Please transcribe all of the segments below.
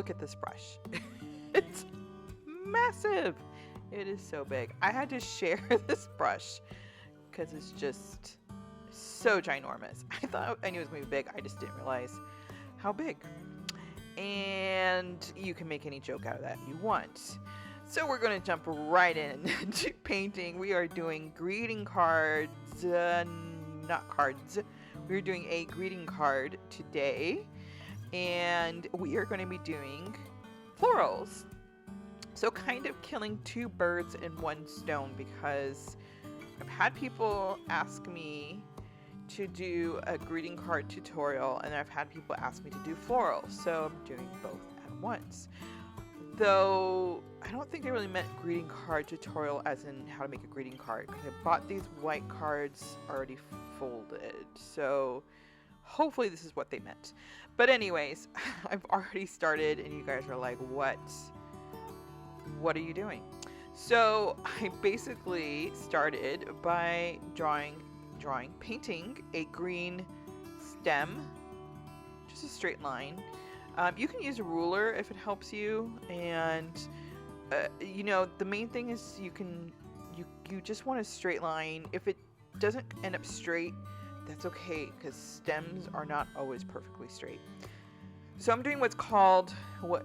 look at this brush. It's massive. It is so big. I had to share this brush because it's just so ginormous. I thought I knew it was going to be big. I just didn't realize how big. And you can make any joke out of that you want. So we're going to jump right into painting. We are doing greeting cards, not cards. We're doing a greeting card today, and we are going to be doing florals. So kind of killing two birds in one stone, because I've had people ask me to do a greeting card tutorial, and I've had people ask me to do florals, so I'm doing both at once. Though I don't think they really meant greeting card tutorial as in how to make a greeting card, because I bought these white cards already folded, so hopefully this is what they meant. But anyways, I've already started and you guys are like, what are you doing? So I basically started by painting a green stem, just a straight line. You can use a ruler if it helps you, and you know, the main thing is you just want a straight line. If it doesn't end up straight, that's okay, because stems are not always perfectly straight. So I'm doing what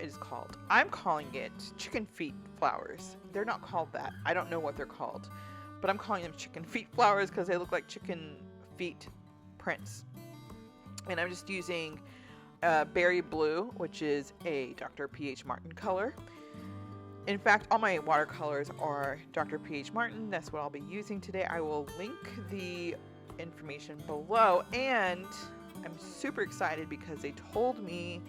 is called. I'm calling it chicken feet flowers. They're not called that. I don't know what they're called, but I'm calling them chicken feet flowers because they look like chicken feet prints. And I'm just using berry blue, which is a Dr. P.H. Martin color. In fact, all my watercolors are Dr. P.H. Martin. That's what I'll be using today. I will link the information below, and I'm super excited because they told me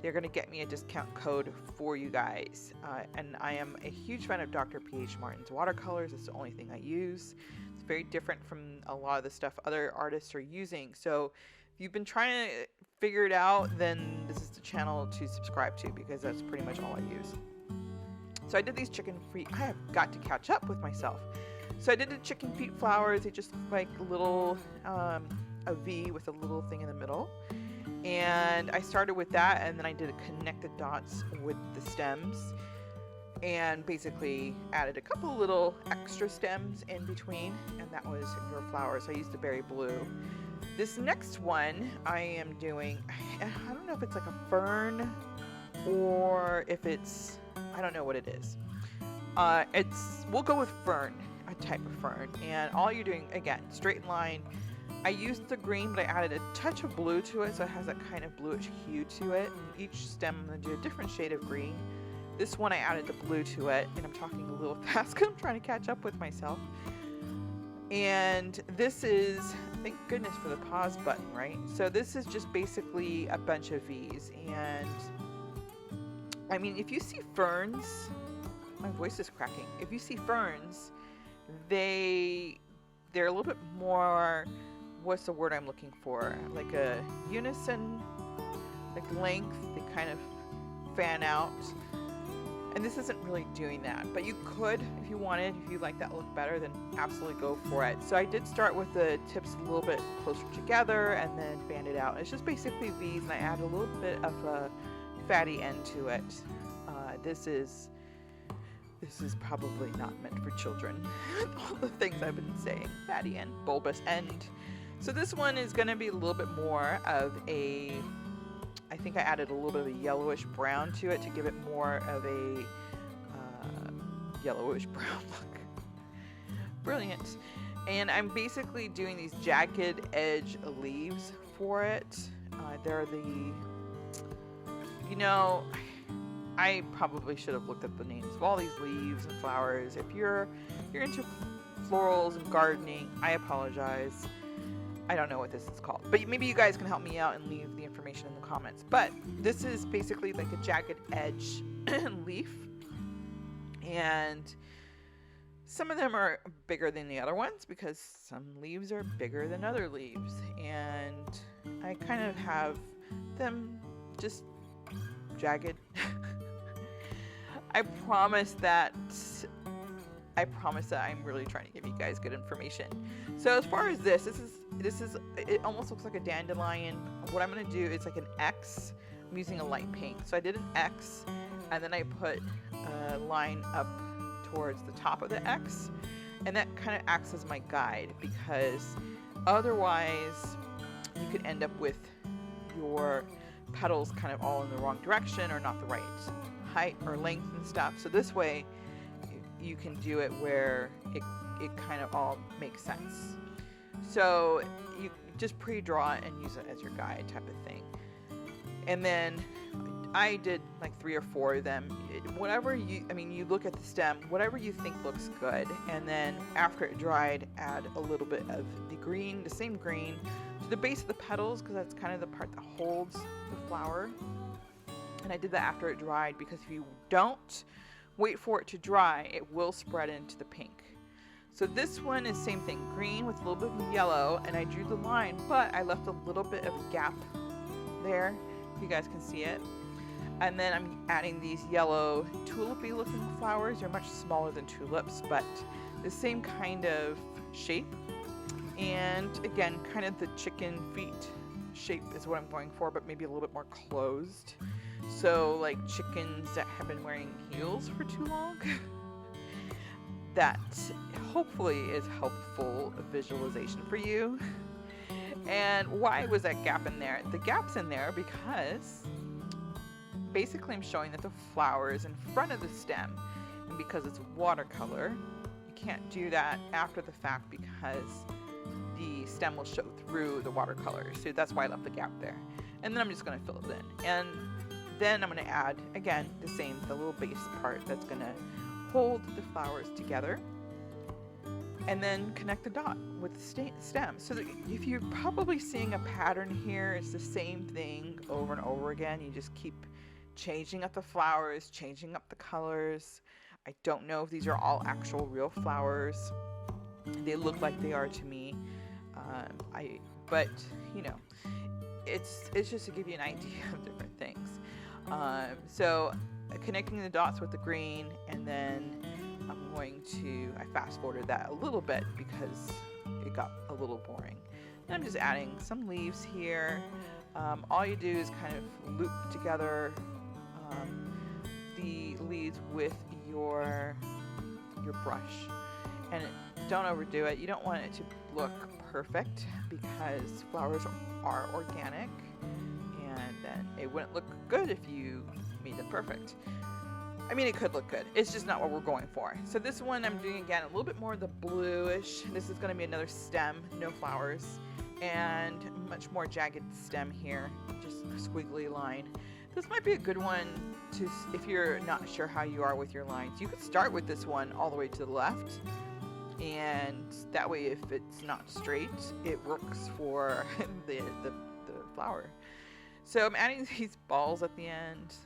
they're going to get me a discount code for you guys. And I am a huge fan of Dr. P.H. Martin's watercolors. It's the only thing I use. It's very different from a lot of the stuff other artists are using. So if you've been trying to figure it out, then this is the channel to subscribe to, because that's pretty much all I use. So I did these chicken feet. I have got to catch up with myself. So I did the chicken feet flowers. They just look like little, a V with a little thing in the middle. And I started with that, and then I did connected dots with the stems, and basically added a couple little extra stems in between, and that was your flowers. So I used the berry blue. This next one I am doing, I don't know if it's like a fern or if it's, I don't know what it is. We'll go with fern, a type of fern. And all you're doing, again, straight line. I used the green, but I added a touch of blue to it, so it has that kind of bluish hue to it. And each stem, I'm going to do a different shade of green. This one I added the blue to it, and I'm talking a little fast because I'm trying to catch up with myself. And this is, thank goodness for the pause button, right? So this is just basically a bunch of V's. And I mean, if you see ferns, my voice is cracking. If you see ferns, they're a little bit more, what's the word I'm looking for? Like a unison, like length. They kind of fan out. And this isn't really doing that, but you could, if you wanted, if you like that look better, then absolutely go for it. So I did start with the tips a little bit closer together and then fan it out. It's just basically V's, and I add a little bit of a fatty end to it. This is probably not meant for children. All the things I've been saying, fatty end, bulbous end. So this one is going to be a little bit more of a, I think I added a little bit of a yellowish brown to it to give it more of a yellowish brown look. Brilliant. And I'm basically doing these jagged edge leaves for it. They're the, you know, I probably should have looked up the names of all these leaves and flowers. If you're into florals and gardening, I apologize. I don't know what this is called, but maybe you guys can help me out and leave the information in the comments. But this is basically like a jagged edge leaf, and some of them are bigger than the other ones because some leaves are bigger than other leaves, and I kind of have them just jagged. I promise that I'm really trying to give you guys good information. So as far as this is, it almost looks like a dandelion. What I'm going to do is like an X I'm using a light pink. So I did an X, and then I put a line up towards the top of the X, and that kind of acts as my guide, because otherwise you could end up with your petals kind of all in the wrong direction or not the right height or length and stuff. So this way you can do it where it kind of all makes sense. So you just pre-draw it and use it as your guide type of thing. And then I did like 3 or 4 of them. Whatever you look at the stem, whatever you think looks good, and then after it dried, add a little bit of the green, the same green, to the base of the petals, because that's kind of the part that holds the flower. And I did that after it dried, because if you don't wait for it to dry, it will spread into the pink. So this one is same thing, green with a little bit of yellow, and I drew the line, but I left a little bit of a gap there, if you guys can see it. And then I'm adding these yellow tulipy looking flowers. They're much smaller than tulips, but the same kind of shape. And again, kind of the chicken feet shape is what I'm going for, but maybe a little bit more closed. So like chickens that have been wearing heels for too long. That hopefully is helpful visualization for you. And why was that gap in there? The gap's in there because basically I'm showing that the flower is in front of the stem, and because it's watercolor, you can't do that after the fact because the stem will show through the watercolor. So that's why I left the gap there. And then I'm just going to fill it in. And then I'm going to add, again, the little base part that's going to hold the flowers together. And then connect the dot with the stem. So that if you're probably seeing a pattern here, it's the same thing over and over again. You just keep changing up the flowers, changing up the colors. I don't know if these are all actual real flowers. They look like they are to me. But you know, it's just to give you an idea of different things. So connecting the dots with the green, and then I fast forwarded that a little bit because it got a little boring. And I'm just adding some leaves here. All you do is kind of loop together the leaves with your brush, and don't overdo it. You don't want it to look perfect because flowers are organic, and then it wouldn't look good if you made them perfect. I mean, it could look good. It's just not what we're going for. So this one I'm doing, again, a little bit more of the bluish. This is going to be another stem, no flowers, and much more jagged stem here, just a squiggly line. This might be a good one to, if you're not sure how you are with your lines. You could start with this one all the way to the left, and that way if it's not straight, it works for the flower. So I'm adding these balls at the end.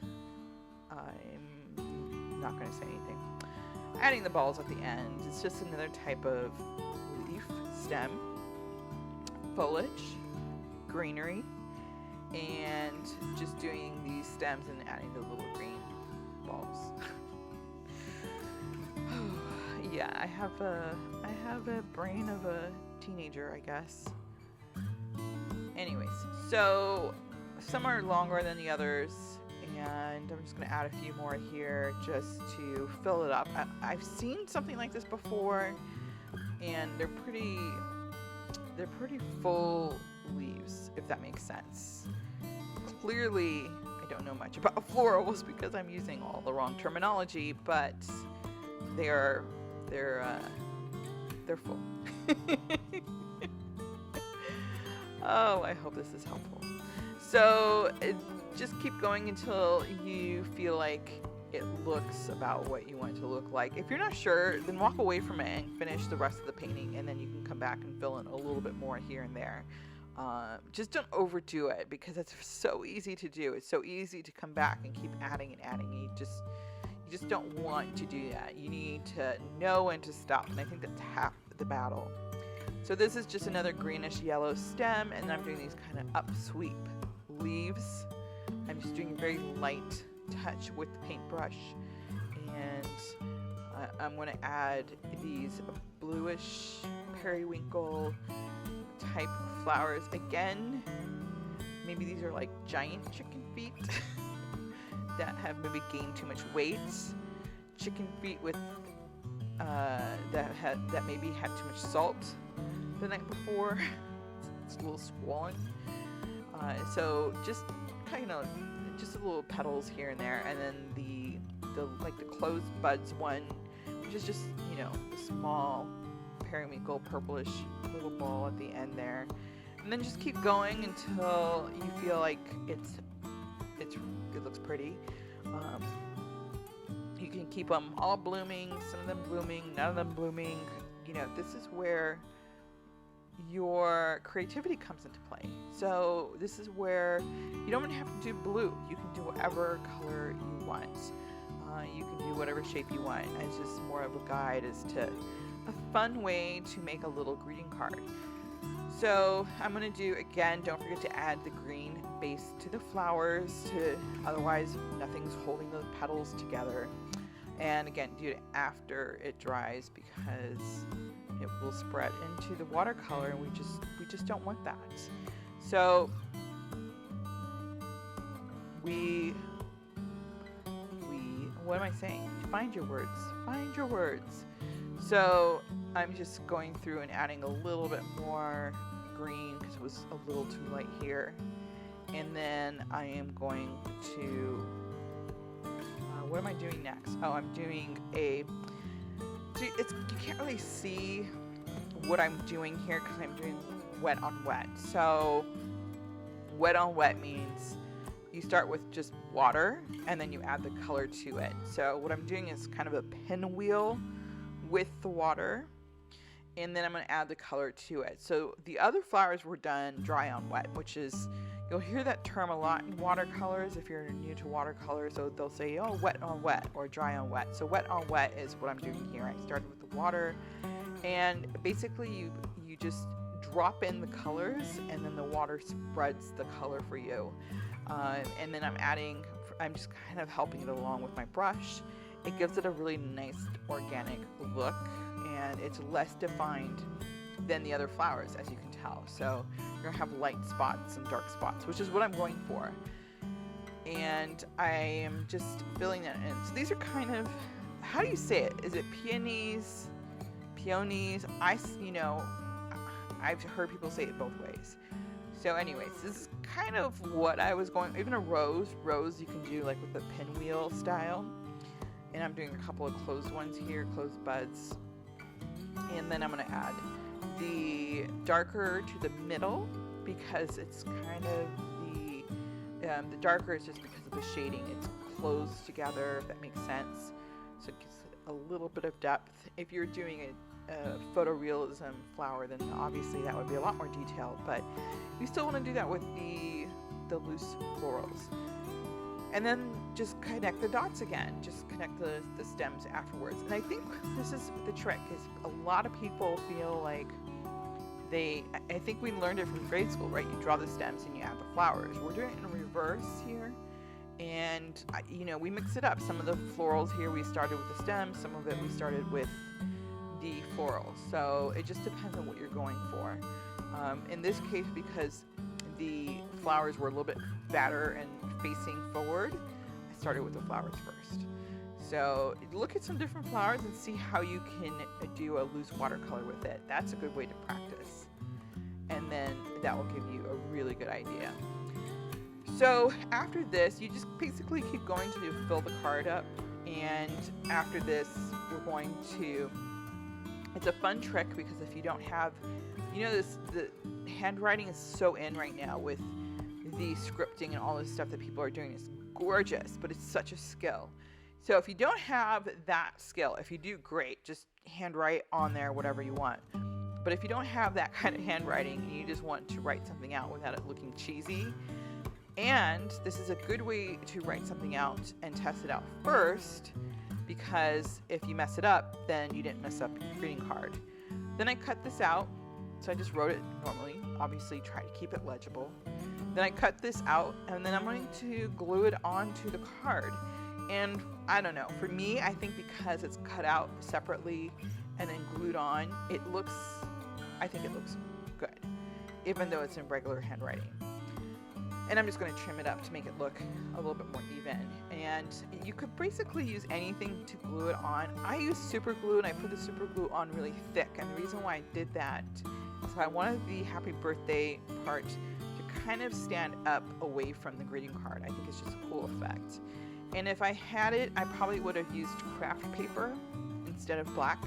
I'm not going to say anything. Adding the balls at the end. It's just another type of leaf, stem, foliage, greenery, and just doing these stems and adding the little green balls. Yeah, I have a brain of a teenager, I guess. Anyways, so some are longer than the others, and I'm just going to add a few more here just to fill it up. I've seen something like this before, and they're pretty full leaves, if that makes sense. Clearly, I don't know much about florals because I'm using all the wrong terminology, but they're full. Oh, I hope this is helpful. So just keep going until you feel like it looks about what you want it to look like. If you're not sure, then walk away from it and finish the rest of the painting, and then you can come back and fill in a little bit more here and there. Just don't overdo it because it's so easy to do. It's so easy to come back and keep adding and adding. You just don't want to do that. You need to know when to stop, and I think that's half the battle. So this is just another greenish yellow stem, and I'm doing these kind of upsweep leaves. I'm just doing a very light touch with the paintbrush, and I'm going to add these bluish periwinkle type flowers. Again, maybe these are like giant chicken feet that have maybe gained too much weight. Chicken feet with that maybe had too much salt the night before. It's a little swollen. So just kind of just little petals here and there, and then the like the closed buds one, which is just, you know, a small periwinkle purplish little ball at the end there, and then just keep going until you feel like it looks pretty. You can keep them all blooming, some of them blooming, none of them blooming. You know, this is where your creativity comes into play. So this is where you don't have to do blue. You can do whatever color you want. You can do whatever shape you want. It's just more of a guide as to a fun way to make a little greeting card. So I'm going to do, again, don't forget to add the green base to the flowers, otherwise nothing's holding the petals together. And again, do it after it dries because it will spread into the watercolor, and we just don't want that. So what am I saying? Find your words. Find your words. So I'm just going through and adding a little bit more green because it was a little too light here. And then I am going to, what am I doing next? Oh, I'm doing you can't really see what I'm doing here because I'm doing wet on wet. So wet on wet means you start with just water and then you add the color to it. So what I'm doing is kind of a pinwheel with the water, and then I'm going to add the color to it. So the other flowers were done dry on wet, which is, you'll hear that term a lot in watercolors if you're new to watercolor. So they'll say, oh, wet on wet or dry on wet. So wet on wet is what I'm doing here. I started with the water, and basically you just drop in the colors, and then the water spreads the color for you. And then I'm just kind of helping it along with my brush. It gives it a really nice organic look, and it's less defined than the other flowers, as you can tell. So you're gonna have light spots and dark spots, which is what I'm going for. And I am just filling that in. So these are kind of, how do you say it? Is it peonies? Peonies? I've heard people say it both ways. So anyways, this is kind of what I was going, even a rose you can do like with the pinwheel style. And I'm doing a couple of closed ones here, closed buds. And then I'm gonna add the darker to the middle because it's kind of the darker is just because of the shading. It's closed together, if that makes sense. So it gives it a little bit of depth. If you're doing a photorealism flower, then obviously that would be a lot more detailed, but you still want to do that with the loose florals. And then just connect the dots again. Just connect the stems afterwards. And I think this is the trick, is a lot of people feel like I think we learned it from grade school, right? You draw the stems and you add the flowers. We're doing it in reverse here. And, we mix it up. Some of the florals here we started with the stems. Some of it we started with the florals. So it just depends on what you're going for. In this case, because the flowers were a little bit fatter and facing forward, I started with the flowers first. So look at some different flowers and see how you can do a loose watercolor with it. That's a good way to practice. And then that will give you a really good idea. So after this, you just basically keep going to fill the card up. And after this, we're going to, it's a fun trick because if you don't have, the handwriting is so in right now with the scripting and all this stuff that people are doing. It's gorgeous, but it's such a skill. So if you don't have that skill, if you do, great, just handwrite on there whatever you want. But if you don't have that kind of handwriting and you just want to write something out without it looking cheesy, and this is a good way to write something out and test it out first, because if you mess it up, then you didn't mess up your greeting card. Then I cut this out. So I just wrote it normally, obviously try to keep it legible. Then I cut this out, and then I'm going to glue it onto the card. And I don't know, for me, I think because it's cut out separately and then glued on, I think it looks good, even though it's in regular handwriting. And I'm just going to trim it up to make it look a little bit more even. And you could basically use anything to glue it on. I use super glue, and I put the super glue on really thick. And the reason why I did that is I wanted the happy birthday part to kind of stand up away from the greeting card. I think it's just a cool effect. And if I had it, I probably would have used craft paper instead of black,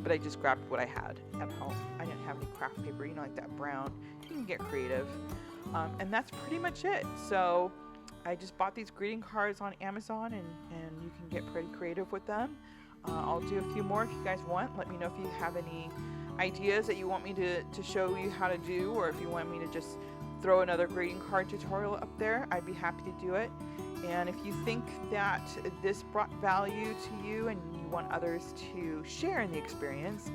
but I just grabbed what I had at home. I didn't have any craft paper, you know, like that brown. You can get creative. And that's pretty much it. So I just bought these greeting cards on Amazon, and you can get pretty creative with them. I'll do a few more if you guys want. Let me know if you have any ideas that you want me to show you how to do, or if you want me to just throw another greeting card tutorial up there. I'd be happy to do it. And if you think that this brought value to you and you want others to share in the experience,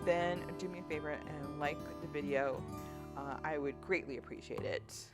then do me a favor and like the video. I would greatly appreciate it.